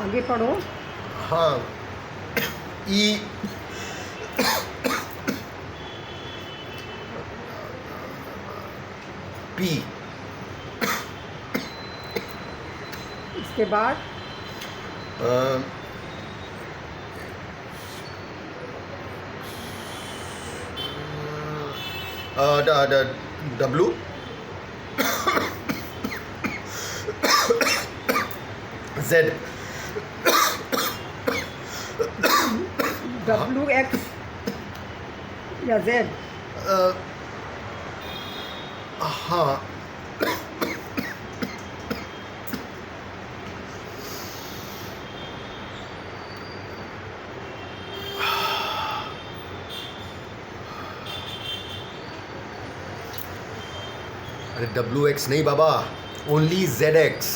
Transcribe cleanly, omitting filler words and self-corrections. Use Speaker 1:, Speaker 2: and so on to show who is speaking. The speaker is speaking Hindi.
Speaker 1: आगे पढ़ो।
Speaker 2: हाँ, ई पी,
Speaker 1: इसके बाद
Speaker 2: डब्लू, जेड,
Speaker 1: WX या Z?
Speaker 2: हाँ, अरे WX नहीं बाबा, ओनली ZX।